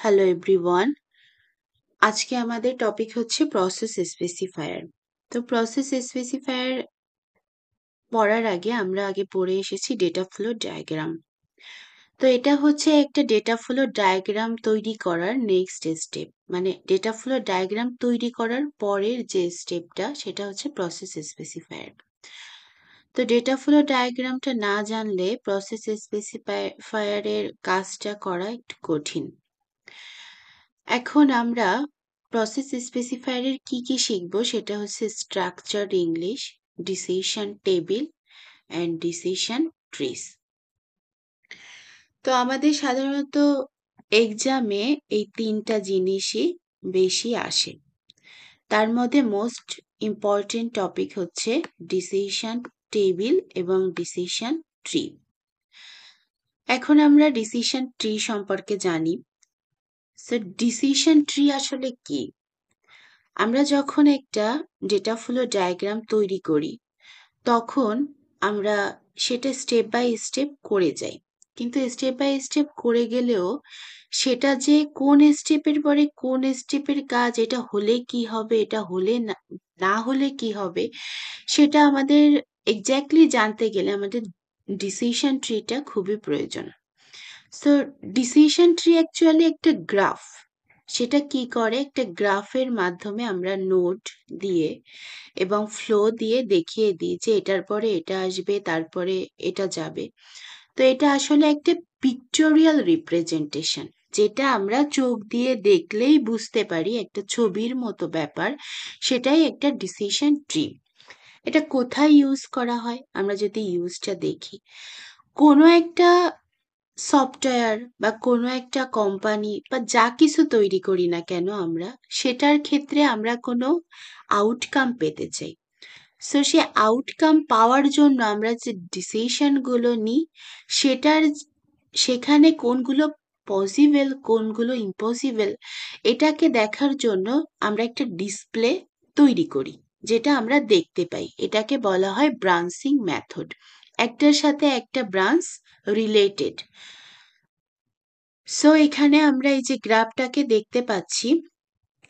Hello everyone. আজকে আমাদের topic হচ্ছে প্রসেস স্পেসিফায়ার। তো প্রসেস স্পেসিফায়ার পড়ার আগে আমরা পড়ে এসেছি ডেটা ফ্লো ডায়াগ্রাম। তো এটা হচ্ছে একটা ডেটা ফ্লো ডায়াগ্রাম তৈরি করার নেক্সট স্টেপ, মানে ডেটা ফ্লো ডায়াগ্রাম তৈরি করার পরের যে স্টেপটা সেটা হচ্ছে প্রসেস স্পেসিফায়ার। তো ডেটা ফ্লো ডায়াগ্রামটা না জানলে প্রসেস স্পেসিফায়ারের কাজটা করা একটু কঠিন। এখন আমরা প্রসেস স্পেসিফায়ারের কি শিখবো সেটা হচ্ছে structured English, decision table and decision trees. তো আমাদের সাধারণত এক্সামে এই তিনটা জিনিসই বেশি আসে। তার মধ্যে মোস্ট ইম্পর্টেন্ট টপিক হচ্ছে ডিসিশন টেবিল এবং ডিসিশন ট্রি। এখন আমরা ডিসিশন ট্রি সম্পর্কে জানি। সো ডিসিশন ট্রি আসলে কি? আমরা যখন একটা ডেটা ফ্লো ডায়াগ্রাম তৈরি করি তখন আমরা সেটা স্টেপ বাই স্টেপ করে যাই, কিন্তু স্টেপ বাই স্টেপ করে গেলেও সেটা যে কোন স্টেপের পরে কোন স্টেপের কাজ, এটা হলে কি হবে, এটা হলে না হলে কি হবে, সেটা আমাদের এক্স্যাক্টলি জানতে গেলে আমাদের ডিসিশন ট্রিটা খুবই প্রয়োজন। সো ডিসিশন ট্রি অ্যাকচুয়ালি একটা গ্রাফ। সেটা কি করে, একটা গ্রাফের মাধ্যমে আমরা নোড দিয়ে এবং ফ্লো দিয়ে দেখিয়ে দিই যে এটার পরে এটা আসবে, তারপরে এটা যাবে। তো এটা আসলে একটা পিকটোরিয়াল রিপ্রেজেন্টেশন, যেটা আমরা চোখ দিয়ে দেখলেই বুঝতে পারি, একটা ছবির মতো ব্যাপার। সেটাই একটা ডিসিশন ট্রি। এটা কোথায় ইউজ করা হয় আমরা যদি ইউজটা দেখি, কোনো একটা সফটওয়্যার বা কোনো একটা কোম্পানি বা যা কিছু তৈরি করি না কেন আমরা, সেটার ক্ষেত্রে আমরা কোনো আউটকাম পেতে চাই। সো সে আউটকাম পাওয়ার জন্য আমরা যে ডিসিশনগুলো নিই সেখানে কোনগুলো পসিবল কোনগুলো ইম্পসিবল, এটাকে দেখার জন্য আমরা একটা ডিসপ্লে তৈরি করি, যেটা আমরা দেখতে পাই। এটাকে বলা হয় ব্রাঞ্চিং মেথড। একটার সাথে একটা ব্রাঞ্চ রিলেটেড। সো এখানে আমরা এই যে গ্রাফটাকে দেখতে পাচ্ছি,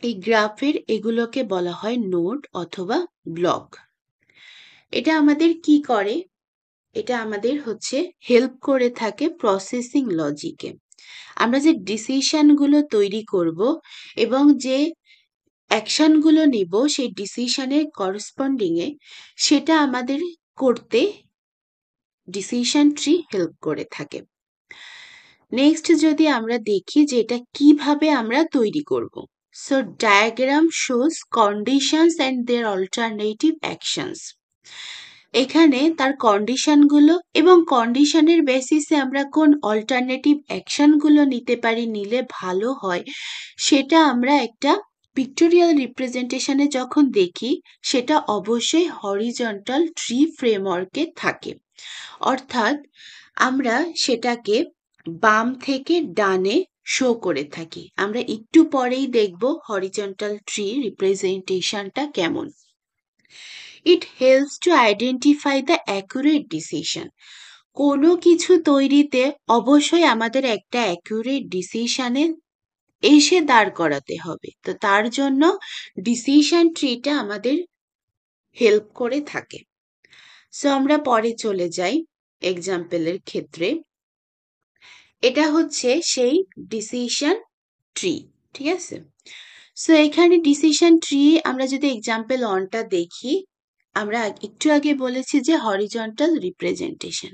এই গ্রাফের এগুলোকে বলা হয় নোড অথবা ব্লক। এটা আমাদের কি করে? এটা আমাদের হচ্ছে হেল্প করে থাকে প্রসেসিং লজিকে। আমরা যে ডিসিশনগুলো তৈরি করব এবং যে অ্যাকশনগুলো নিব সেই ডিসিশনের করসপন্ডিংয়ে, সেটা আমাদের করতে ডিসিশন ট্রি হেল্প করে থাকে। নেক্সট যদি আমরা দেখি যে এটা কিভাবে আমরা তৈরি করব। So diagram shows conditions and their alternative actions. এখানে তার কন্ডিশনগুলো এবং কন্ডিশনের বেসিসে আমরা কোন অল্টারনেটিভ অ্যাকশনগুলো নিতে পারি, নিলে ভালো হয়, সেটা আমরা একটা পিক্টোরিয়াল রিপ্রেজেন্টেশনে যখন দেখি, সেটা অবশ্যই হরিজন্টাল ট্রি ফ্রেমওয়ার্কে থাকে। অর্থাৎ আমরা সেটাকে বাম থেকে ডানে শো করে থাকি। আমরা একটু পরেই দেখব হরিজন্টাল ট্রি রিপ্রেজেন্টেশনটা কেমন। It helps to identify the accurate decision. কোনো কিছু তৈরিতে অবশ্যই আমাদের একটা অ্যাকুরেট ডিসিশনে এসে দাঁড় করাতে হবে। তো তার জন্য ডিসিশন ট্রিটা আমাদের হেল্প করে থাকে। সো আমরা পরে চলে যাই এক্সাম্পলের ক্ষেত্রে। এটা হচ্ছে সেই ডিসিশন ট্রি, ঠিক আছে? সো এখানে ডিসিশন ট্রি আমরা যদি এক্সাম্পল 1টা দেখি, আমরা একটু আগে বলেছি যে হরিজন্টাল রিপ্রেজেন্টেশন।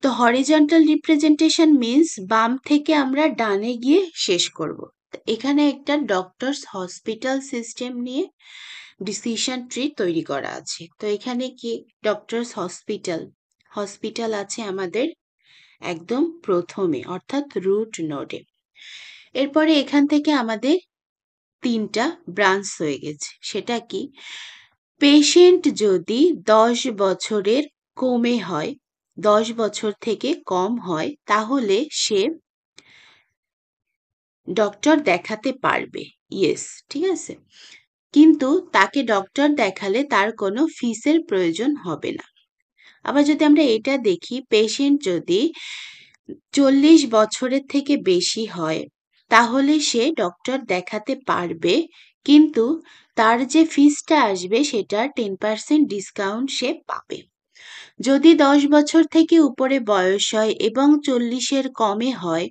তো হরিজন্টাল রিপ্রেজেন্টেশন মিন্স বাম থেকে আমরা ডানে গিয়ে শেষ করব। এখানে একটা ডক্টরস হসপিটাল সিস্টেম নিয়ে ডিসিশন ট্রি তৈরি করা আছে। তো এখানে কি ডক্টরস হসপিটাল আছে আমাদের একদম প্রথমে, অর্থাৎ রুট নোডে। এরপরে এখান থেকে আমাদের 3টা ব্রাঞ্চ হয়ে গেছে। সেটা কি? পেশেন্ট যদি 10 বছরের কমে হয়, 10 বছর থেকে কম হয়, তাহলে সে ডক্টর দেখাতে পারবে। ইয়েস, ঠিক আছে। কিন্তু তাকে ডক্টর দেখালে তার কোনো ফিসের প্রয়োজন হবে না। আবার যদি আমরা এটা দেখি, পেশেন্ট যদি 40 বছরের থেকে বেশি হয়, তাহলে সে ডক্টর দেখাতে পারবে, কিন্তু তার যে ফিসটা আসবে সেটার 10% ডিসকাউন্ট সে পাবে। যদি 10 বছর থেকে উপরে বয়স হয় এবং 40-এর কমে হয়,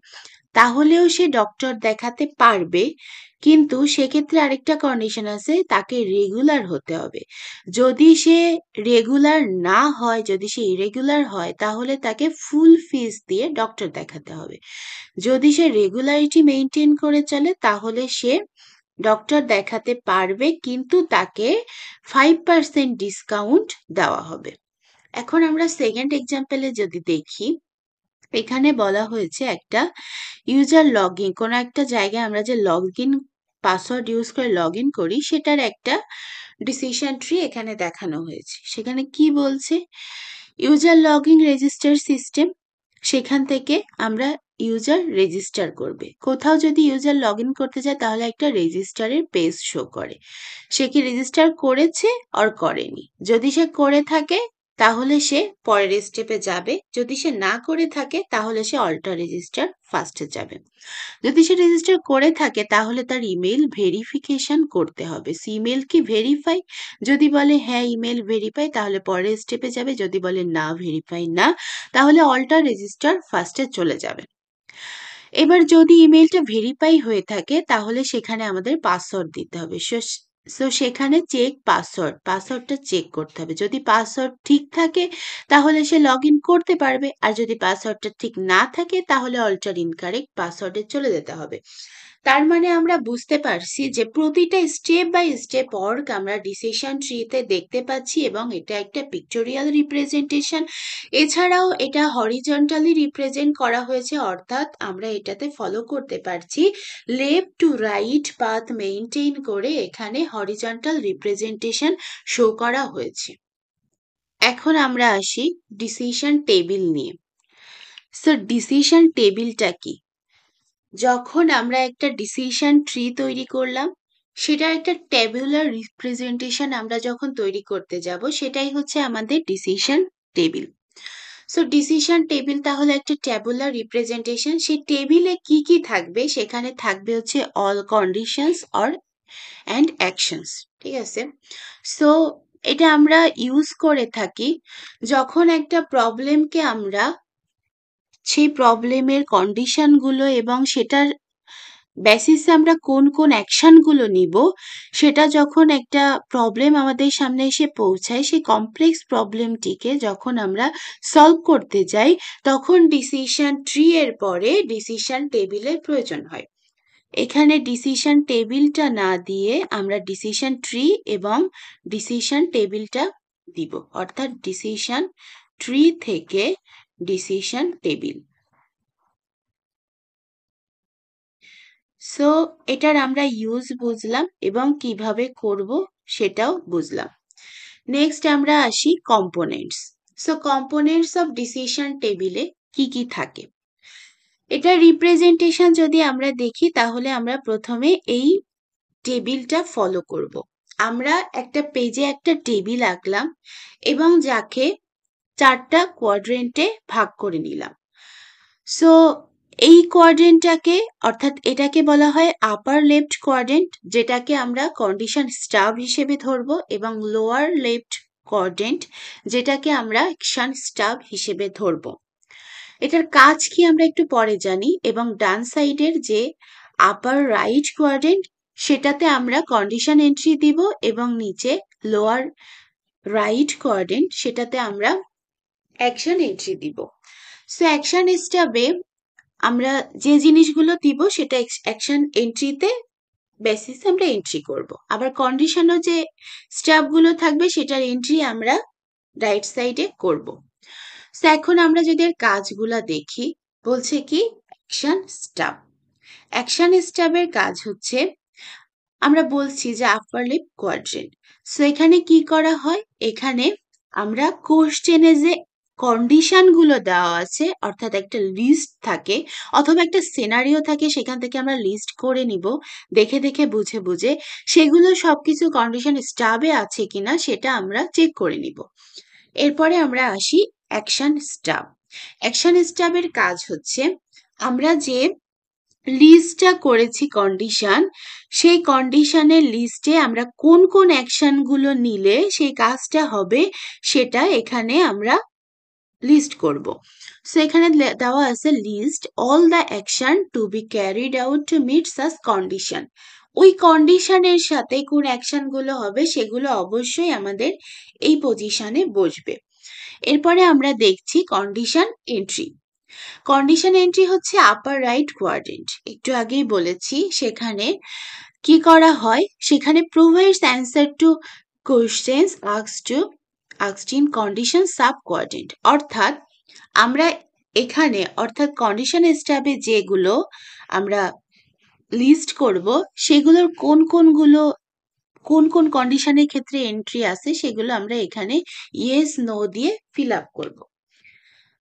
তাহলেও সে ডক্টর দেখাতে পারবে, কিন্তু সেক্ষেত্রে আরেকটা কন্ডিশন আছে, তাকে রেগুলার হতে হবে। যদি সে রেগুলার না হয়, যদি সে ইরেগুলার হয়, তাহলে তাকে ফুল ফিস দিয়ে ডক্টর দেখাতে হবে। যদি সে রেগুলারিটি মেনটেন করে চলে, তাহলে সে ডক্টর দেখাতে পারবে, কিন্তু তাকে 5% ডিসকাউন্ট দেওয়া হবে। এখন আমরা সেকেন্ড এক্সাম্পলে যদি দেখি, এখানে বলা হয়েছে একটা ইউজার লগ ইন, কোনো একটা জায়গায় আমরা যে লগ ইন পাসওয়ার্ড ইউজ করে লগ ইন করি, সেটার একটা ডিসিশন ট্রি এখানে দেখানো হয়েছে। সেখানে কি বলছে, user log in register system, সেখান থেকে আমরা ইউজার রেজিস্টার করবে। কোথাও যদি ইউজার লগ ইন করতে যায়, তাহলে একটা রেজিস্টারের পেজ শো করে, সে কি রেজিস্টার করেছে আর করেনি। যদি সে করে থাকে, তাহলে সে পরের স্টেপে যাবে। যদি সে না করে থাকে, তাহলে সে অল্টার রেজিস্টার ফার্স্টে যাবে। যদি সে রেজিস্টার করে থাকে, তাহলে তার ইমেল ভেরিফিকেশন করতে হবে। ইমেল কি ভেরিফাই? যদি বলে হ্যাঁ ইমেল ভেরিফাই, তাহলে পরের স্টেপে যাবে। যদি বলে না ভেরিফাই না, তাহলে অল্টার রেজিস্টার ফার্স্টে চলে যাবে। এবার যদি ইমেলটা ভেরিফাই হয়ে থাকে, তাহলে সেখানে আমাদের পাসওয়ার্ড দিতে হবে। সো সেখানে চেক পাসওয়ার্ডটা চেক করতে হবে। যদি পাসওয়ার্ড ঠিক থাকে, তাহলে সে লগ ইন করতে পারবে, আর যদি পাসওয়ার্ডটা ঠিক না থাকে, তাহলে অল্টার ইনকারেক্ট পাসওয়ার্ডে চলে যেতে হবে। তার মানে আমরা বুঝতে পারছি যে প্রতিটা স্টেপ বাই স্টেপ ওয়ার্ক আমরা ডিসিশন ট্রিতে দেখতে পাচ্ছি, এবং এটা একটা পিকটোরিয়াল রিপ্রেজেন্টেশন। এছাড়াও এটা হরিজন্টালি রিপ্রেজেন্ট করা হয়েছে, অর্থাৎ আমরা এটাতে ফলো করতে পারছি left to right path maintain করে এখানে হরিজন্টাল রিপ্রেজেন্টেশন শো করা হয়েছে। এখন আমরা আসি ডিসিশন টেবিল নিয়ে। সো ডিসিশন টেবিলটা কি? যখন আমরা একটা ডিসিশন ট্রি তৈরি করলাম, সেটার একটা ট্যাবুলার রিপ্রেজেন্টেশন আমরা যখন তৈরি করতে যাব, সেটাই হচ্ছে আমাদের decision table. So decision table তাহলে একটা ট্যাবুলার রিপ্রেজেন্টেশন। সেই টেবিলে কি কি থাকবে? সেখানে থাকবে হচ্ছে all conditions or and actions, ঠিক আছে? সো এটা আমরা ইউজ করে থাকি যখন একটা প্রবলেমকে আমরা সেই প্রবলেমের কন্ডিশনগুলো এবং সেটার বেসিসে আমরা কোন কোন অ্যাকশনগুলো নিব, সেটা যখন একটা প্রবলেম আমাদের সামনে এসে পৌঁছায়, সেই কমপ্লেক্স প্রবলেমটিকে যখন আমরা সলভ করতে যাই, তখন ডিসিশন ট্রি এর পরে ডিসিশন টেবিলের প্রয়োজন হয়। এখানে ডিসিশন টেবিলটা না দিয়ে আমরা ডিসিশন ট্রি এবং ডিসিশন টেবিলটা দিব, অর্থাৎ ডিসিশন ট্রি থেকে ডিসিশন টেবিল। সো এটার আমরা ইউজ বুঝলাম এবং কিভাবে করব সেটাও বুঝলাম। নেক্সট আমরা আসি components. So components of decision টেবিলে কি কি থাকে, এটা রিপ্রেজেন্টেশন যদি আমরা দেখি, তাহলে আমরা প্রথমে এই টেবিলটা ফলো করব। আমরা একটা পেজে একটা টেবিল আঁকলাম এবং যাকে 4টা কোয়াড্রেন্টে ভাগ করে নিলাম। সো এই কোয়াড্রেন্টটাকে, অর্থাৎ এটাকে বলা হয় আপার লেফট কোয়াড্রেন্ট, যেটাকে আমরা কন্ডিশন স্টাব হিসেবে ধরবো, এবং লোয়ার লেফট কোয়াড্রেন্ট, যেটাকে আমরা অ্যাকশন স্টাব হিসেবে ধরবো। এটার কাজ কি আমরা একটু পরে জানি, এবং ডান সাইডের যে আপার রাইট কোয়াড্রেন্ট, সেটাতে আমরা কন্ডিশন এন্ট্রি দিব, এবং নিচে লোয়ার রাইট কোয়াড্রেন্ট, সেটাতে আমরা অ্যাকশন এন্ট্রি দিব। সো অ্যাকশন স্টাবে আমরা যে জিনিসগুলো দিব, সেটা অ্যাকশন এন্ট্রিতে বেসিসে আমরা এন্ট্রি করব। আবার কন্ডিশনও যে স্টাবগুলো থাকবে, সেটার এন্ট্রি আমরা রাইট সাইডে করব। সো এখন আমরা যদি এর কাজগুলা দেখি, বলছে কি অ্যাকশন স্টাব। অ্যাকশন স্টাবের কাজ হচ্ছে, আমরা বলছি যে আপার লেফট কোয়াড্রেন্ট। সো এখানে কি করা হয়, এখানে আমরা কোশ্চেনে যে কন্ডিশনগুলো দেওয়া আছে, অর্থাৎ একটা লিস্ট থাকে অথবা একটা সিনারিও থাকে, সেখান থেকে আমরা লিস্ট করে নিব দেখে দেখে বুঝে বুঝে, সেগুলো সবকিছু কন্ডিশন স্টাবে আছে কিনা সেটা আমরা চেক করে নিব। এরপরে আমরা আসি অ্যাকশন স্টাব। অ্যাকশন স্টাবের কাজ হচ্ছে, আমরা যে লিস্টটা করেছি কন্ডিশন, সেই কন্ডিশনের লিস্টে আমরা কোন কোন অ্যাকশনগুলো নিলে সেই কাজটা হবে সেটা এখানে আমরা লিস্ট করব। সো এখানে দেওয়া আছে list all the action to be carried out to meet such condition. ওই কন্ডিশনের সাথে কোন অ্যাকশনগুলো হবে সেগুলো অবশ্যই আমাদের এই পজিশনে বসবে। এরপরে আমরা দেখছি কন্ডিশন এন্ট্রি। কন্ডিশন এন্ট্রি হচ্ছে আপার রাইট কোয়াড্রেন্ট, একটু আগেই বলেছি। সেখানে কি করা হয়, সেখানে provides answer to questions asked in condition sub quadrant. অর্থাৎ আমরা এখানে কন্ডিশন স্ট্যাবে যেগুলো আমরা লিস্ট করব সেগুলোর কোন কোন কন্ডিশনের ক্ষেত্রে এন্ট্রি আছে সেগুলো আমরা এখানে ইয়েস নো দিয়ে ফিল আপ করব।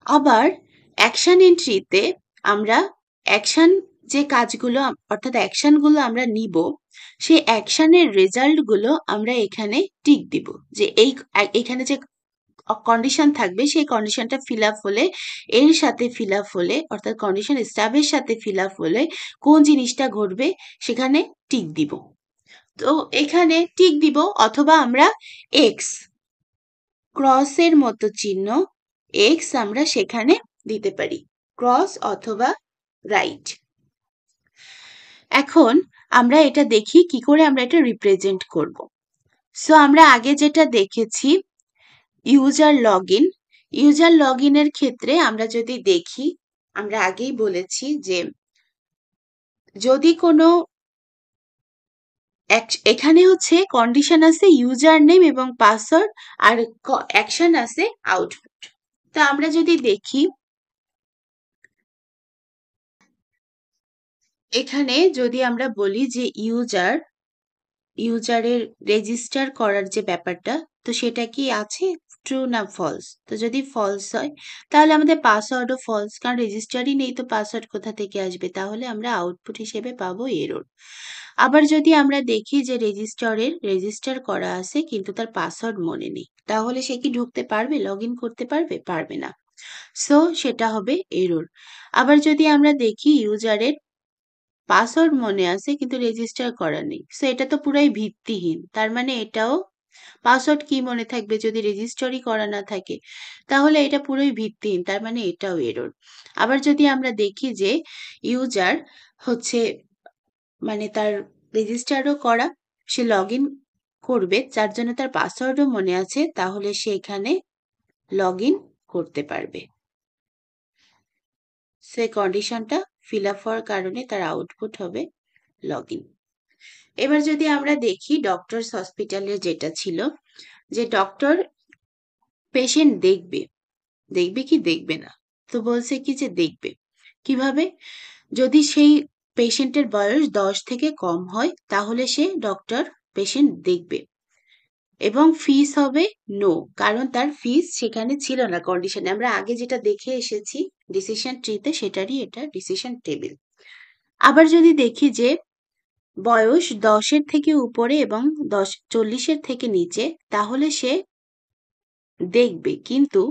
আবার অ্যাকশন এন্ট্রিতে আমরা অ্যাকশন যে কাজগুলো অ্যাকশনগুলো আমরা নিব সেই অ্যাকশনের রেজাল্টগুলো আমরা এখানে টিক দিব, যে এখানে যে কন্ডিশন থাকবে সেই কন্ডিশনটা ফিল আপ হলে, এর সাথে ফিল আপ হলে অর্থাৎ কন্ডিশন স্ট্যাবের সাথে ফিল আপ হলে কোন জিনিসটা ঘটবে সেখানে টিক দিব। তো এখানে টিক দিব, অথবা আমরা এক্স ক্রসের মতো চিহ্ন এক্স আমরা সেখানে দিতে পারি, ক্রস অথবা রাইট। এখন আমরা এটা দেখি কি করে আমরা এটা রিপ্রেজেন্ট করব। সো আমরা আগে যেটা দেখেছি ইউজার লগ ইনের ক্ষেত্রে আমরা যদি দেখি, আমরা আগেই বলেছি যে যদি কোনো এখানে হচ্ছে কন্ডিশন আছে ইউজার নেম এবং পাসওয়ার্ড, আর অ্যাকশন আছে আউটপুট। তো আমরা যদি দেখি এখানে যদি আমরা বলি যে ইউজারের রেজিস্টার করার যে ব্যাপারটা, তো সেটা কি আছে ট্রু না ফলস। তো যদি ফলস হয় তাহলে আমাদের পাসওয়ার্ডও ফলস, কারণ রেজিস্টারই নেই, তো পাসওয়ার্ড কোথা থেকে আসবে, তাহলে আমরা আউটপুট হিসেবে পাবো এরর। আবার যদি আমরা দেখি যে রেজিস্টার করা আছে কিন্তু তার পাসওয়ার্ড মনে নেই, তাহলে সে কি ঢুকতে পারবে, লগ ইন করতে পারবে? পারবে না। সো সেটা হবে এরর। আবার যদি আমরা দেখি ইউজারের পাসওয়ার্ড মনে আছে কিন্তু রেজিস্টার করা নেই, সো এটা তো পুরাই ভিত্তিহীন, তার মানে এটাও পাসওয়ার্ড কি মনে থাকবে যদি রেজিস্টারই করা না থাকে, তাহলে এটা পুরোই ভিত্তিহীন, তার মানে এটাও এরর। আবার যদি আমরা দেখি যে ইউজার হচ্ছে মানে তার রেজিস্টারও করা, সে লগ ইন করবে, যার জন্য তার পাসওয়ার্ডও মনে আছে, তাহলে সে এখানে লগ ইন করতে পারবে। সে কন্ডিশনটা ফিল আপ হওয়ার কারণে তার আউটপুট হবে লগ ইন। এবার যদি আমরা দেখি ডক্টরস হসপিটালে যেটা ছিল, যে ডক্টর পেশেন্ট দেখবে কি দেখবে না, তো বলছে কি যে দেখবে। কিভাবে? যদি সেই পেশেন্টের বয়স 10 থেকে কম হয় তাহলে সে ডক্টর পেশেন্ট দেখবে, এবং ফিস হবে নো, কারণ তার ফিস সেখানে ছিল না কন্ডিশনে। আমরা আগে যেটা দেখে এসেছি ডিসিশন ট্রিতে, সেটারই এটা ডিসিশন টেবিল। আবার যদি দেখি যে বয়স 10-এর থেকে উপরে এবং 40-এর থেকে নিচে, তাহলে সে দেখবে, কিন্তু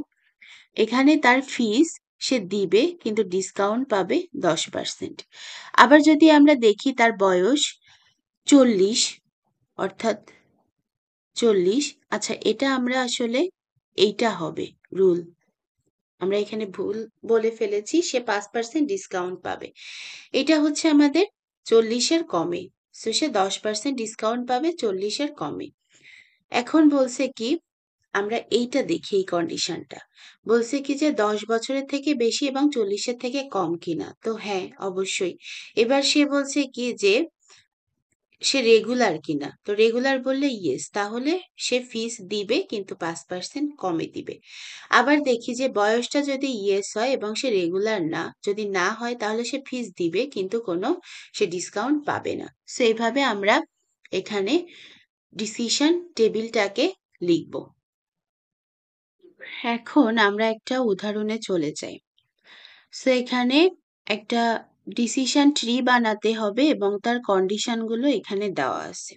এখানে তার ফিস সে দিবে কিন্তু ডিসকাউন্ট পাবে 10%। আবার যদি আমরা দেখি তার বয়স 40, অর্থাৎ 40, আচ্ছা এটা আমরা আসলে এইটা হবে রুল, আমরা এখানে ভুল বলে ফেলেছি, সে 5% ডিসকাউন্ট পাবে। এটা হচ্ছে আমাদের 40-এর কমে, সো সে 10% ডিসকাউন্ট পাবে 40-এর কমে। এখন বলছে কি, আমরা এইটা দেখি, এই কন্ডিশনটা বলছে কি যে 10 বছরের থেকে বেশি এবং 40-এর থেকে কম কিনা, তো হ্যাঁ অবশ্যই। এবার সে বলছে কি যে সে রেগুলার কিনা, তো রেগুলার বললে ইয়েস, তাহলে সে ফিস দিবে কিন্তু 5% কমে দিবে। আবার দেখি যে বয়সটা যদি ইয়েস হয় এবং সে রেগুলার না, যদি না হয় তাহলে সে ফিস দিবে কিন্তু সে ডিসকাউন্ট পাবে না। সো এইভাবে আমরা এখানে ডিসিশন টেবিলটাকে লিখব। এখন আমরা একটা উদাহরণে চলে যাই। সো এখানে একটা ডিসিশন ট্রি বানাতে হবে এবং তার কন্ডিশনগুলো এখানে দেওয়া আছে।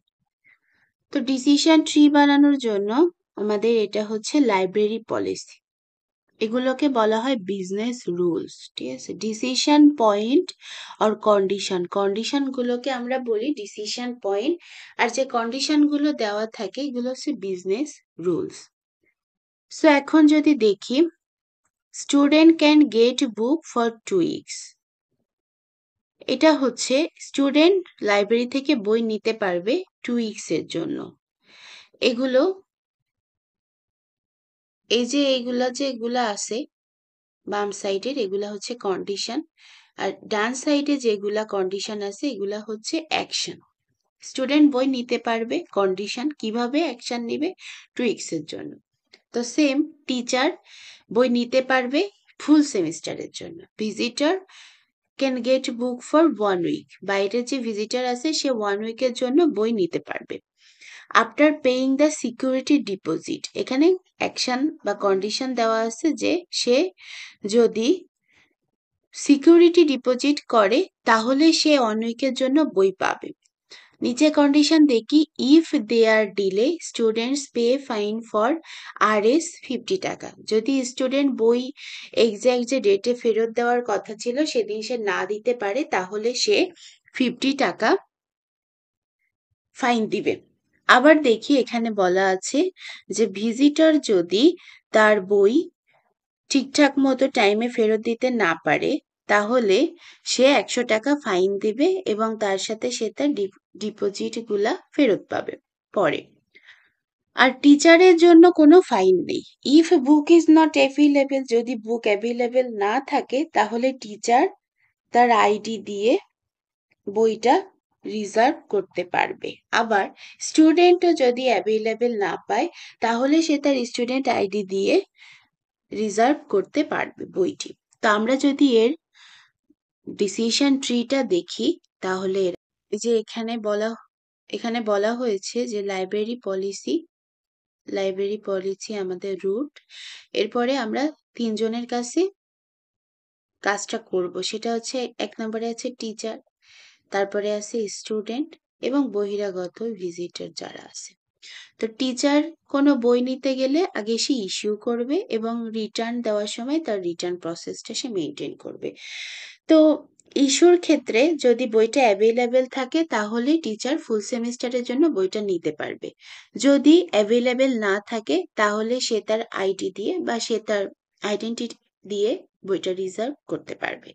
তো ডিসিশন ট্রি বানানোর জন্য আমাদের এটা হচ্ছে লাইব্রেরি পলিসি। এগুলোকে বলা হয় বিজনেস রুলস, ঠিক আছে। ডিসিশন পয়েন্ট আর কন্ডিশন, কন্ডিশন গুলোকে আমরা বলি ডিসিশন পয়েন্ট, আর যে কন্ডিশন গুলো দেওয়া থাকে এগুলো হচ্ছে বিজনেস রুলস। সো এখন যদি দেখি, student can get book for 2 weeks, এটা হচ্ছে স্টুডেন্ট লাইব্রেরি থেকে বই নিতে পারবে 2 weeks এর জন্য। এগুলো, এই যে এগুলা আছে বাম সাইডের, এগুলা হচ্ছে কন্ডিশন, আর ডান সাইডে যেগুলা কন্ডিশন আছে এগুলা হচ্ছে অ্যাকশন। স্টুডেন্ট বই নিতে পারবে, কন্ডিশন কিভাবে অ্যাকশন নিবে 2 weeks এর জন্য। তো সেম, টিচার বই নিতে পারবে ফুল সেমিস্টারের জন্য। Visitor can get book for 1 week, বাইরের যে ভিজিটর আছে সে 1 week-এর জন্য বই নিতে পারবে। After paying the security deposit, এখানে অ্যাকশন বা কন্ডিশন দেওয়া আছে যে সে যদি সিকিউরিটি ডিপোজিট করে তাহলে সে 1 week-এর জন্য বই পাবে। নিচে কন্ডিশন দেখি, if they are delay students pay fine for RS 50 টাকা, যদি স্টুডেন্ট বই এক্সাক্ট যে ডেটে ফেরত দেওয়ার কথা ছিল সেদিন সে না দিতে পারে তাহলে সে 50 টাকা ফাইন দিবে। আবার দেখি এখানে বলা আছে যে ভিজিটর যদি তার বই ঠিকঠাক মতো টাইমে ফেরত দিতে না পারে তাহলে সে 100 টাকা ফাইন দিবে এবং তার সাথে সে তার ডিপোজিট গুলা ফেরত পাবে পরে। আর টিচারের জন্য কোনো ফাইন নেই। If book is not available, যদি বুক অ্যাভেলেবেল না থাকে তাহলে টিচার তার আইডি দিয়ে বইটা রিজার্ভ করতে পারবে। আবার স্টুডেন্টও যদি অ্যাভেলেবেল না পায় তাহলে সে তার স্টুডেন্ট আইডি দিয়ে রিজার্ভ করতে পারবে বইটি। তো আমরা যদি এর ডিসিশন ট্রিটা দেখি তাহলে এই যে এখানে বলা হয়েছে যে লাইব্রেরি পলিসি আমাদের রুট। এরপরে আমরা তিনজনের কাছে কাজটা করব, সেটা হচ্ছে 1 নম্বরে আছে টিচার, তারপরে আছে স্টুডেন্ট এবং বহিরাগত ভিজিটর যারা আছে। তো টিচার কোনো বই নিতে গেলে আগে সে ইস্যু করবে এবং রিটার্ন দেওয়ার সময় তার রিটার্ন প্রসেসটা সে মেনটেন করবে। তো ইস্যুর ক্ষেত্রে যদি বইটা অ্যাভেলেবেল থাকে তাহলে টিচার ফুল সেমিস্টারের জন্য বইটা নিতে পারবে। যদি অ্যাভেলেবেল না থাকে তাহলে সে তার আইডি দিয়ে বা সে তার আইডেন্টিটি দিয়ে বইটা রিজার্ভ করতে পারবে।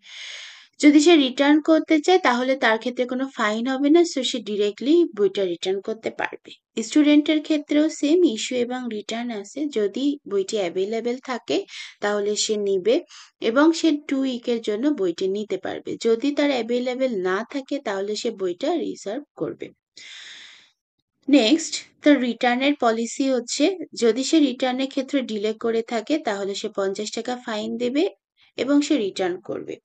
যদি সে রিটার্ন করতে চায় তাহলে তার ক্ষেত্রে কোনো ফাইন হবে না, সো সে ডিরেক্টলি বইটা রিটার্ন করতে পারবে। স্টুডেন্টের ক্ষেত্রেও সেম ইস্যু এবং রিটার্ন আছে, যদি বইটি অ্যাভেলেবেল থাকে তাহলে সে নিবে এবং সে 2 week-এর জন্য বইটি নিতে পারবে। যদি তার অ্যাভেলেবেল না থাকে তাহলে সে বইটা রিজার্ভ করবে। নেক্সট, তার রিটার্নের পলিসি হচ্ছে, যদি সে রিটার্নের ক্ষেত্রে ডিলে করে থাকে তাহলে সে 50 টাকা ফাইন দেবে এবং সে রিটার্ন করবে।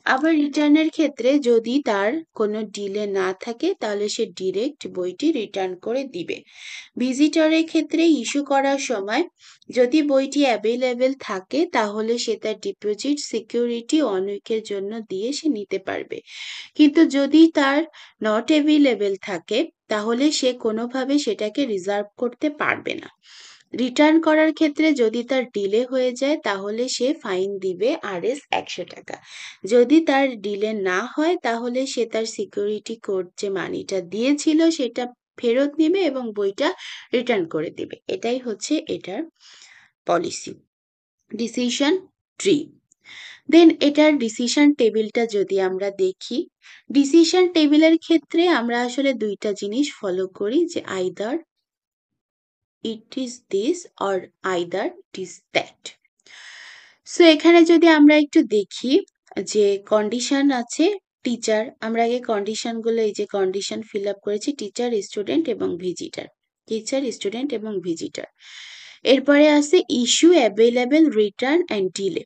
আবার রিটার্নের ক্ষেত্রে যদি তার কোনো ডিলে না থাকে তাহলে সে ডিরেক্ট বইটি রিটার্ন করে দিবে। ভিজিটরের ক্ষেত্রে ইস্যু করার সময় যদি বইটি অ্যাভেলেবেল থাকে তাহলে সে তার ডিপোজিট সিকিউরিটি 1 week-এর জন্য দিয়ে সে নিতে পারবে। কিন্তু যদি তার নট অ্যাভেলেবেল থাকে তাহলে সে কোনোভাবে সেটাকে রিজার্ভ করতে পারবে না। রিটার্ন করার ক্ষেত্রে যদি তার ডিলে হয়ে যায় তাহলে সে ফাইন দিবে RS 100 টাকা। যদি তার ডিলে না হয় তাহলে সে তার সিকিউরিটি কোড যে মানিটা দিয়েছিল সেটা ফেরত নেবে এবং বইটা রিটার্ন করে দিবে। এটাই হচ্ছে এটার পলিসি। Decision tree. দেন এটার ডিসিশন টেবিলটা যদি আমরা দেখি, ডিসিশন টেবিলের ক্ষেত্রে আমরা আসলে দুইটা জিনিস ফলো করি, যে either it is this or either it is that. So এখানে যদি আমরা একটু দেখি যে কন্ডিশন আছে টিচার, আমরা আগে কন্ডিশন গুলো, এই যে কন্ডিশন ফিল আপ করেছি টিচার, স্টুডেন্ট এবং ভিজিটর, টিচার, স্টুডেন্ট এবং ভিজিটর। এরপরে আছে issue, available, return and delay.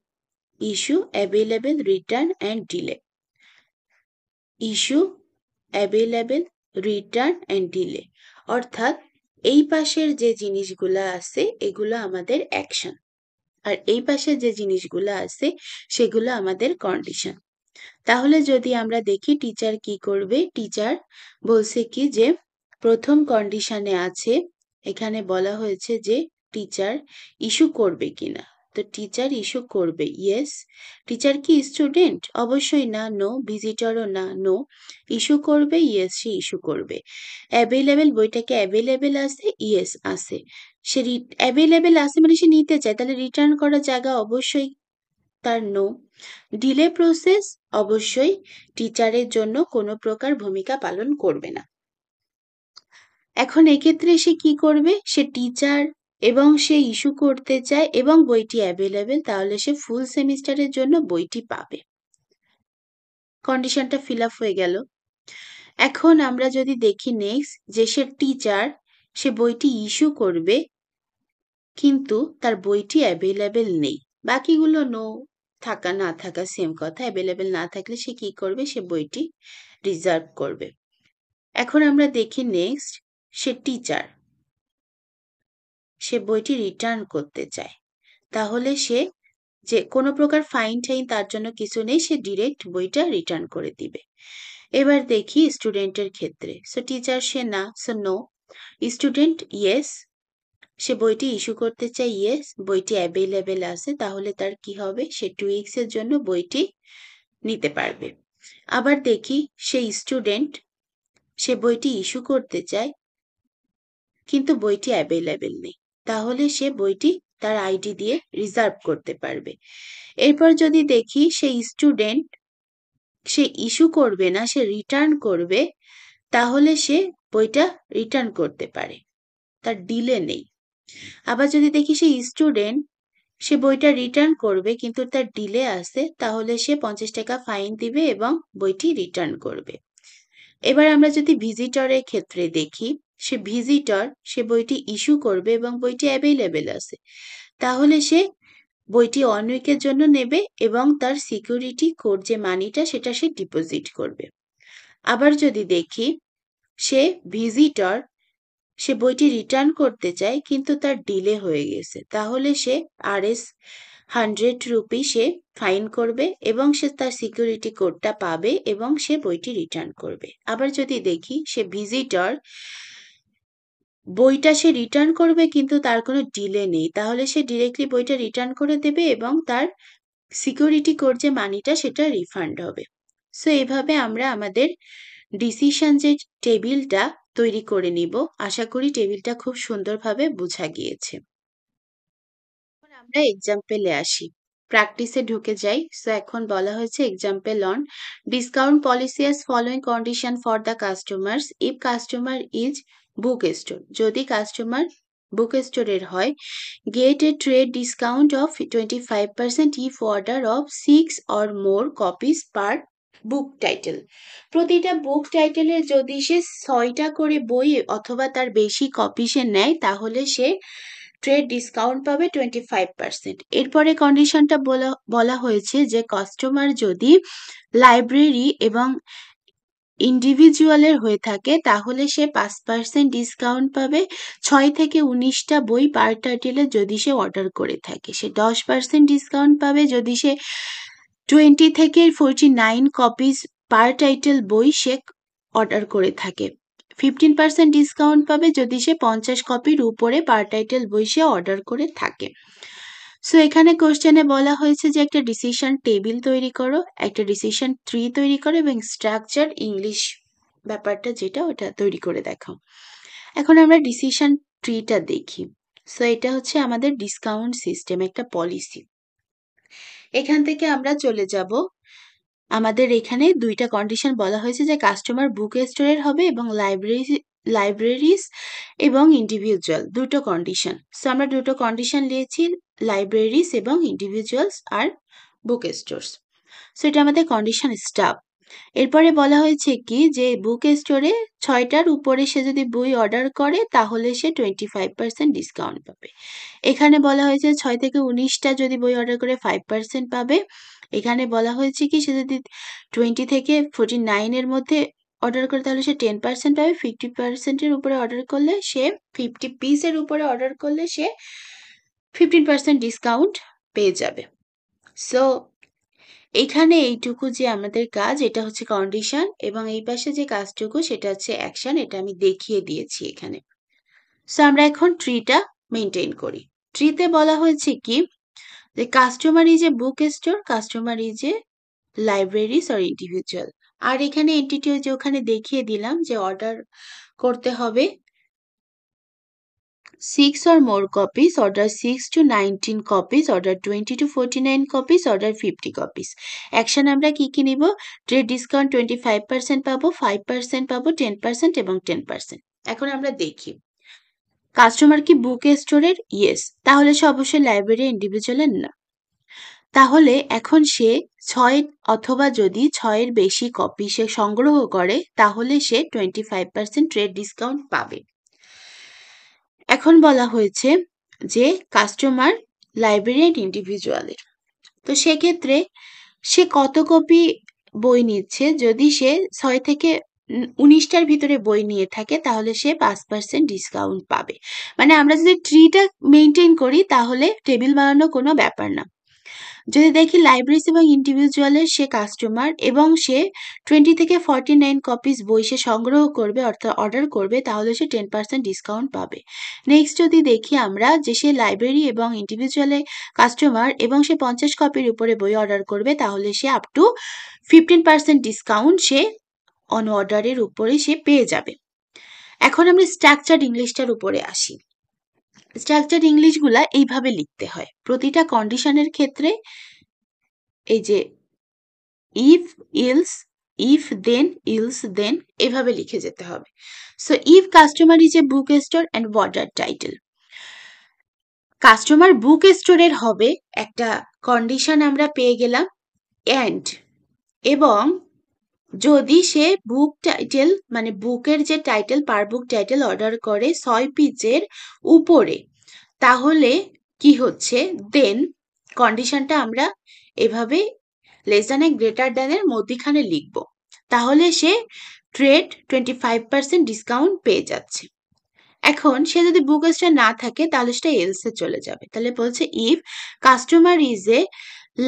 Issue, available, return and delay. Issue, available, return and delay, অর্থাৎ এই পাশের যে জিনিসগুলো আছে এগুলো আমাদের অ্যাকশন, আর এই পাশে যে জিনিসগুলো আছে সেগুলো আমাদের কন্ডিশন। তাহলে যদি আমরা দেখি টিচার কি করবে, টিচার বলছে কি যে প্রথম কন্ডিশনে আছে, এখানে বলা হয়েছে যে টিচার ইস্যু করবে কিনা। তো টিচার ইস্যু করবে, ইয়েস। টিচার কি স্টুডেন্ট? অবশ্যই না, নো। ভিজিটরও না, নো। ইস্যু করবে, ইয়েস, সে ইস্যু করবে। অ্যাভেলেবেল, বইটাকে অ্যাভেলেবেল আছে, ইয়েস আছে। সে অ্যাভেলেবেল আছে মানে সে নিতে চায়, তাহলে রিটার্ন করার জায়গা অবশ্যই তার নো। ডিলে প্রসেস, অবশ্যই টিচারের জন্য কোনো প্রকার ভূমিকা পালন করবে না। এখন এক্ষেত্রে সে কি করবে? সে টিচার এবং সে ইস্যু করতে চায় এবং বইটি অ্যাভেলেবেল, তাহলে সে ফুল সেমিস্টারের জন্য বইটি পাবে। কন্ডিশনটা ফিল আপ হয়ে গেল। এখন আমরা যদি দেখি নেক্সট, যে সে টিচার, সে বইটি ইস্যু করবে কিন্তু তার বইটি অ্যাভেলেবেল নেই। বাকিগুলো নো, থাকা না থাকা সেম কথা। অ্যাভেলেবেল না থাকলে সে কি করবে? সে বইটি রিজার্ভ করবে। এখন আমরা দেখি নেক্সট, সে টিচার, সে বইটি রিটার্ন করতে চায়, তাহলে সে যে কোনো প্রকার ফাইন টাইন তার জন্য কিছু নেই, সে ডিরেক্ট বইটা রিটার্ন করে দিবে। এবার দেখি স্টুডেন্টের ক্ষেত্রে। সো টিচার সে না, সো নো। স্টুডেন্ট ইয়েস, সে বইটি ইস্যু করতে চায়, ইয়েস। বইটি অ্যাভেলেবেল আছে, তাহলে তার কি হবে? সে 2 weeks এর জন্য বইটি নিতে পারবে। আবার দেখি সে স্টুডেন্ট, সে বইটি ইস্যু করতে চায় কিন্তু বইটি অ্যাভেলেবেল নেই, তাহলে সে বইটি তার আইডি দিয়ে রিজার্ভ করতে পারবে। এরপর যদি দেখি সে স্টুডেন্ট, সে ইস্যু করবে না, সে রিটার্ন করবে, তাহলে সে বইটা রিটার্ন করতে পারে, তার ডিলে নেই। আবার যদি দেখি সে স্টুডেন্ট, সে বইটা রিটার্ন করবে কিন্তু তার ডিলে আছে, তাহলে সে 50 টাকা ফাইন দিবে এবং বইটি রিটার্ন করবে। এবার আমরা যদি ভিজিটরের ক্ষেত্রে দেখি, সে ভিজিটর, সে বইটি ইস্যু করবে এবং বইটি অ্যাভেলেবেল আছে, তাহলে সে বইটি 1 উইকের জন্য নেবে এবং তার সিকিউরিটি কোড যে মানিটা সেটা সে ডিপোজিট করবে। আবার যদি দেখি সে ভিজিটর, সে বইটি রিটার্ন করতে চায় কিন্তু তার ডিলে হয়ে গেছে, তাহলে সে RS 100 রুপি সে ফাইন করবে এবং সে তার সিকিউরিটি কোডটা পাবে এবং সে বইটি রিটার্ন করবে। আবার যদি দেখি সে ভিজিটর, বইটা সে রিটার্ন করবে কিন্তু তার কোনো ডিলে নেই, তাহলে সে ডিরেক্টলি বইটা রিটার্ন করে দেবে এবং তার সিকিউরিটি কোড যে মানিটা সেটা রিফান্ড হবে। সো এভাবে আমরা আমাদের ডিসিশন যে টেবিলটা তৈরি করে নিব। আশা করি টেবিলটা খুব সুন্দরভাবে বোঝা গিয়েছে। এখন আমরা এক্সাম্পলে আসি, প্র্যাকটিসে ঢুকে যাই। সো এখন বলা হয়েছে example on discount policy as following condition for the customers if customer is book store. যদি কাস্টমার বুক স্টোরের হয়, get a trade discount of 25% if order of 6 or more copies per book title. প্রতিটা বুক টাইটেলের যদি সে 6টা করে বই অথবা তার বেশি কপি সে নেয়, তাহলে সে ট্রেড ডিসকাউন্ট পাবে 25%। এরপরে কন্ডিশনটা বলা হয়েছে যে কাস্টমার যদি লাইব্রেরি এবং ইন্ডিভিজুয়ালের হয়ে থাকে, তাহলে সে 5% ডিসকাউন্ট পাবে। 6 থেকে 19টা বই পার টাইটেলে যদি সে অর্ডার করে থাকে, সে 10% ডিসকাউন্ট পাবে। যদি সে 20 থেকে 49 কপিজ পার টাইটেল বই সে অর্ডার করে থাকে। 15% ডিসকাউন্ট পাবে যদি সে 50 কপির উপরে পার টাইটেল বই সে অর্ডার করে থাকে। সো এখানে কোশ্চেনে বলা হয়েছে যে একটা ডিসিশন টেবিল তৈরি করো, একটা ডিসিশন ট্রি তৈরি করো এবং স্ট্রাকচার ইংলিশ ব্যাপারটা যেটা ওটা তৈরি করে দেখাও। এখন আমরা ডিসিশন ট্রিটা দেখি। সো এটা হচ্ছে আমাদের ডিসকাউন্ট সিস্টেম, একটা পলিসি। এখান থেকে আমরা চলে যাব, আমাদের এখানে 2টা কন্ডিশন বলা হয়েছে যে কাস্টমার বুক স্টোরের হবে এবং লাইব্রেরিজ এবং ইন্ডিভিজুয়াল, 2টো কন্ডিশন। সো আমরা 2টো কন্ডিশন নিয়েছি, লাইব্রেরিজ এবং ইন্ডিভিজুয়ালস আর বুক স্টোরস। সো এটা আমাদের কন্ডিশন স্টাফ। এরপরে বলা হয়েছে কি যে বুক স্টোরে 6টার উপরে সে যদি বই অর্ডার করে তাহলে সে 25% ডিসকাউন্ট পাবে। এখানে বলা হয়েছে 6 থেকে 19টা যদি বই অর্ডার করে 5% পাবে। এখানে বলা হয়েছে কি সে যদি 20 থেকে 49 এর মধ্যে অর্ডার করে তাহলে সে 10% পাবে। 50% এর উপরে অর্ডার করলে সে 50 পিসের উপরে অর্ডার করলে সে 15% ডিসকাউন্ট পেয়ে যাবে। সো এখানে এইটুকু যে আমাদের কাজ, এটা হচ্ছে কন্ডিশন এবং এই পাশে যে কাজটুকু সেটা হচ্ছে অ্যাকশন, এটা আমি দেখিয়ে দিয়েছি এখানে। সো আমরা এখন ট্রিটা মেনটেন করি। ট্রিতে বলা হয়েছে কি যে customer is a book store, customer is a libraries or individual. আর এখানে এন্টিটি যে ওখানে দেখিয়ে দিলাম যে অর্ডার করতে হবে 6 or more copies, order 6 to 19 copies, order 20 to 49 copies, order 50 copies. Action আমরা কি কি নিব? ট্রেড ডিসকাউন্ট 25% পাবো, 5% পাবো, 10% এবং 10%। এখন আমরা দেখি কাস্টমার কি বুক স্টোরের? ইয়েস। তাহলে সে অবশ্যই লাইব্রেরি ইন্ডিভিজুয়ালের না। তাহলে এখন সে 6 অথবা যদি 6 এর বেশি কপি সে সংগ্রহ করে তাহলে সে 25% ট্রেড ডিসকাউন্ট পাবে। এখন বলা হয়েছে যে কাস্টমার লাইব্রেরিয়ান ইন্ডিভিজুয়ালের, তো সেক্ষেত্রে সে কত কপি বই নিচ্ছে? যদি সে 6 থেকে 19টার ভিতরে বই নিয়ে থাকে তাহলে সে 5% ডিসকাউন্ট পাবে। মানে আমরা যদি ট্রিটা মেনটেন করি তাহলে টেবিল বানানো কোনো ব্যাপার না। যদি দেখি লাইব্রেরিজ এবং ইন্ডিভিজুয়ালের সে কাস্টমার এবং সে 20 থেকে 49 কপিস বই সে সংগ্রহ করবে অর্থাৎ অর্ডার করবে তাহলে সে 10% ডিসকাউন্ট পাবে। নেক্সট যদি দেখি আমরা যে সে লাইব্রেরি এবং ইন্ডিভিজুয়ালের কাস্টমার এবং সে 50 কপির উপরে বই অর্ডার করবে তাহলে সে আপ টু 15% ডিসকাউন্ট সে অন অর্ডারের উপরে সে পেয়ে যাবে। এখন আমরা স্ট্রাকচার্ড ইংলিশটার উপরে আসি। স্ট্রাকচার্ড ইংলিশগুলা এইভাবে লিখতে হয়। প্রতিটা কন্ডিশনের ক্ষেত্রে এই যে if else if then else then এভাবে লিখে যেতে হবে। So if customer is a book store and order title, customer book স্টোরের হবে একটা কন্ডিশন আমরা পেয়ে গেলাম অ্যান্ড, এবং যদি সে বুক টাইটেল মানে বুকের যে টাইটেল পার বুক টাইটেল অর্ডার করে 6 পেজের উপরে তাহলে কি হচ্ছে দেন কন্ডিশনটা আমরা এভাবে লেস দ্যান গ্রেটার দ্যান এর মধ্যখানে লিখব, তাহলে সে ট্রেড 25% ডিসকাউন্ট পেয়ে যাচ্ছে। এখন সে যদি বুক স্টোর না থাকে তাহলে সেটা এলসে চলে যাবে। তাহলে বলছে if customer is A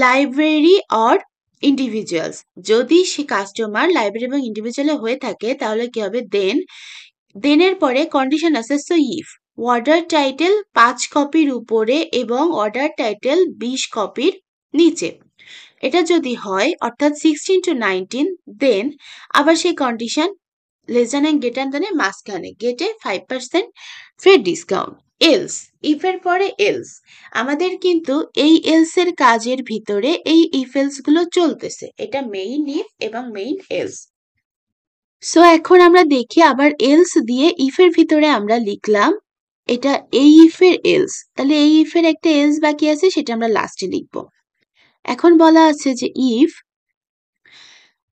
library or individuals, যদি সে কাস্টমার লাইব্রেরি এবং ইন্ডিভিজুয়ালে হয়ে থাকে তাহলে কি হবে দেনের পরে কন্ডিশন আছে। সো ইফ অর্ডার টাইটেল 5 কপির উপরে এবং অর্ডার টাইটেল 20 কপির নিচে, এটা যদি হয় অর্থাৎ 16 to 19 দেন আবার সেই condition less than and greater than এর মাঝখানে গেটে 5% ট্রেড ডিসকাউন্ট। এলস ইফ এর পরে এলস, আমাদের কিন্তু এই এলস এর কাজের ভিতরে এই ইফ এলস গুলো চলতেছে, এটা মেইন ইফ এবং মেইন এলস। সো এখন আমরা দেখি আবার এলস দিয়ে ইফের ভিতরে আমরা লিখলাম এটা এই ইফের এলস, তাহলে এই ইফের একটা এলস বাকি আছে সেটা আমরা লাস্টে লিখব। এখন বলা আছে যে ইফ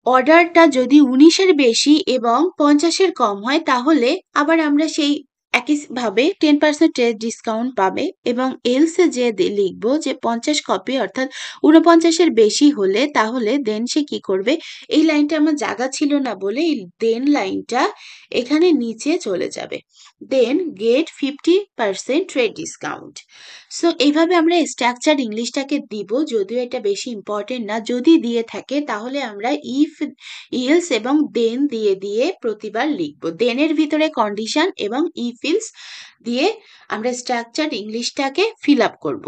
অর্ডারটা যদি 19-এর বেশি এবং 50-এর কম হয় তাহলে আবার আমরা সেই একইভাবে 10% ডিসকাউন্ট পাবে, এবং এলসে যে লিখবো যে 50 কপি অর্থাৎ 49-এর বেশি হলে তাহলে দেন সে কি করবে, এই লাইনটা আমার জায়গা ছিল না বলে এই দেন লাইনটা এখানে নিচে চলে যাবে, দেন গেট 50% ট্রেড ডিসকাউন্ট। সো এইভাবে আমরা স্ট্রাকচার ইংলিশটাকে দিব, যদিও এটা বেশি ইম্পর্টেন্ট না, যদি দিয়ে থাকে তাহলে আমরা ইফ ইলস এবং দেন দিয়ে দিয়ে প্রতিবার লিখবো, দেনের ভিতরে কন্ডিশন এবং ইফ ইলস দিয়ে আমরা স্ট্রাকচার ইংলিশটাকে ফিল আপ করব।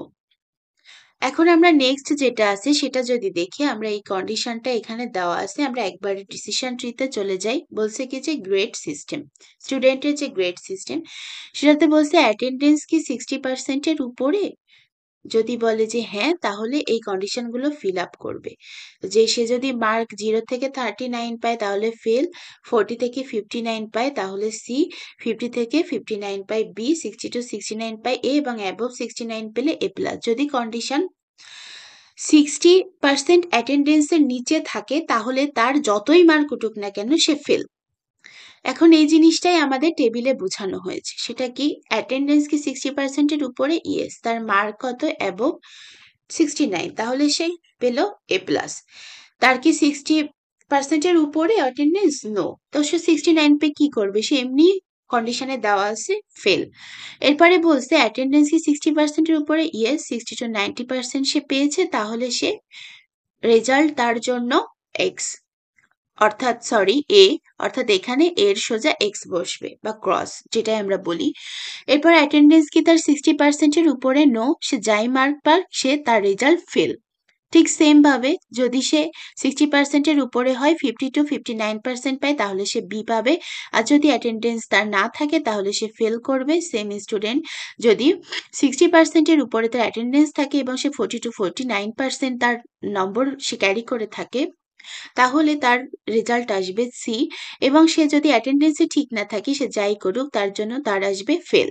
এখন আমরা নেক্সট যেটা আছে সেটা যদি দেখি, আমরা এই কন্ডিশনটা এখানে দেওয়া আছে, আমরা একবারে ডিসিশন ট্রিতে চলে যাই। বলছে কি যে গ্রেড সিস্টেম, স্টুডেন্টের যে গ্রেড সিস্টেম সেটাতে বলছে অ্যাটেন্ডেন্স কি 60%-এর উপরে, যদি বলে যে হ্যাঁ তাহলে এই কন্ডিশনগুলো ফিল আপ করবে। যে সে যদি মার্ক 0 থেকে 39 পায় তাহলে ফেল, 40 থেকে 59 পায় তাহলে সি, 50 থেকে 59 পায় বি, 60 to 69 পায় এ এবং অ্যাবভ 69 পেলে এ প্লাস। যদি কন্ডিশন 60% অ্যাটেন্ডেন্সের নিচে থাকে তাহলে তার যতই মার্ক উঠুক না কেন সে ফেল। এখন এই জিনিসটাই আমাদের টেবিলে বোঝানো হয়েছে, সেটা কি অ্যাটেন্ডেন্স কি 60%-এর উপরে, ইয়েস, তার মার্ক কত অ্যাবভ 69 তাহলে সে পেল এ প্লাস। তার কি 60%-এর উপরে অ্যাটেন্ডেন্স, নো, তো সে 69 পে কি করবে, সে এমনি কন্ডিশনে দেওয়া আছে ফেল। এরপরে বলছে অ্যাটেন্ডেন্স কি 60%-এর উপরে, ইয়েস, 60 to 90% সে পেয়েছে তাহলে সে রেজাল্ট তার জন্য এক্স, অর্থাৎ অর্থাৎ এখানে এর সোজা এক্স বসবে বা ক্রস, যেটাই আমরা বলি। এরপর অ্যাটেন্ডেন্স কি তার 60% উপরে? নো, সে যাই মার্ক পাক সে তার রেজাল্ট ফেল। ঠিক সেম ভাবে যদি সে 60% উপরে হয়, 50 to 59% পায়, তাহলে সে বি পাবে। আর যদি অ্যাটেন্ডেন্স তার না থাকে তাহলে সে ফেল করবে। সেম স্টুডেন্ট যদি 60% উপরে তার অ্যাটেন্ডেন্স থাকে এবং সে 40 to 49% তার নম্বর সে ক্যারি করে থাকে, তাহলে তার রেজাল্ট আসবে সি। এবং সে যদি অ্যাটেন্ডেন্সে ঠিক না থাকে, সে যাই করুক তার জন্য তার আসবে ফেল।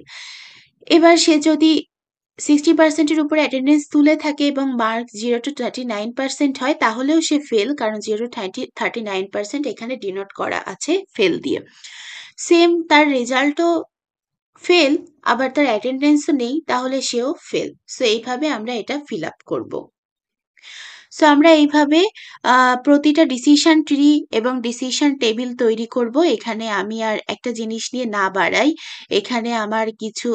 এবার সে যদি 60% উপরে অ্যাটেন্ডেন্স তুলে থাকে এবং মার্ক 0 to 39% হয়, তাহলেও সে ফেল, কারণ 0 39% এখানে ডিনোট করা আছে ফেল দিয়ে। সেম তার রেজাল্টও ফেল, আবার তার অ্যাটেন্ডেন্সও নেই, তাহলে সেও ফেল। সো এইভাবে আমরা এটা ফিল আপ করবো। সো আমরা এইভাবে প্রতিটা ডিসিশন ট্রি এবং ডিসিশন টেবিল তৈরি করব। এখানে আমি আর একটা জিনিস নিয়ে না বাড়াই, এখানে আমার কিছু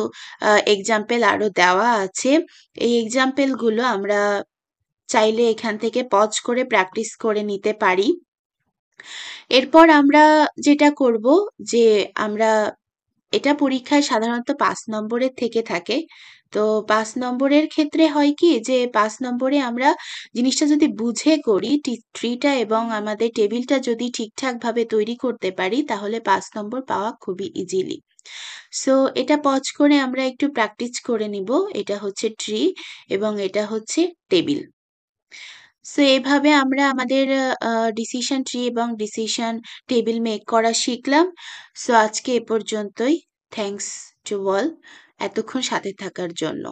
এক্সাম্পল আরো দেওয়া আছে। এই এক্সাম্পলগুলো আমরা চাইলে এখান থেকে পজ করে প্র্যাকটিস করে নিতে পারি। এরপর আমরা যেটা করব যে আমরা এটা পরীক্ষায় সাধারণত 5 নম্বরের থেকে থাকে। তো 5 নম্বরের ক্ষেত্রে হয় কি যে 5 নম্বরে আমরা জিনিসটা যদি বুঝে করি, ট্রিটা এবং আমাদের টেবিলটা যদি ঠিকঠাকভাবে তৈরি করতে পারি, তাহলে 5 নম্বর পাওয়া খুবই ইজিলি। সো এটা পজ করে আমরা একটু প্র্যাকটিস করে নিব। এটা হচ্ছে ট্রি এবং এটা হচ্ছে টেবিল। সো এভাবে আমরা আমাদের ডিসিশন ট্রি এবং ডিসিশন টেবিল মেক করা শিখলাম। সো আজকে এ পর্যন্তই। থ্যাংকস টু অল এতক্ষণ সাথে থাকার জন্য।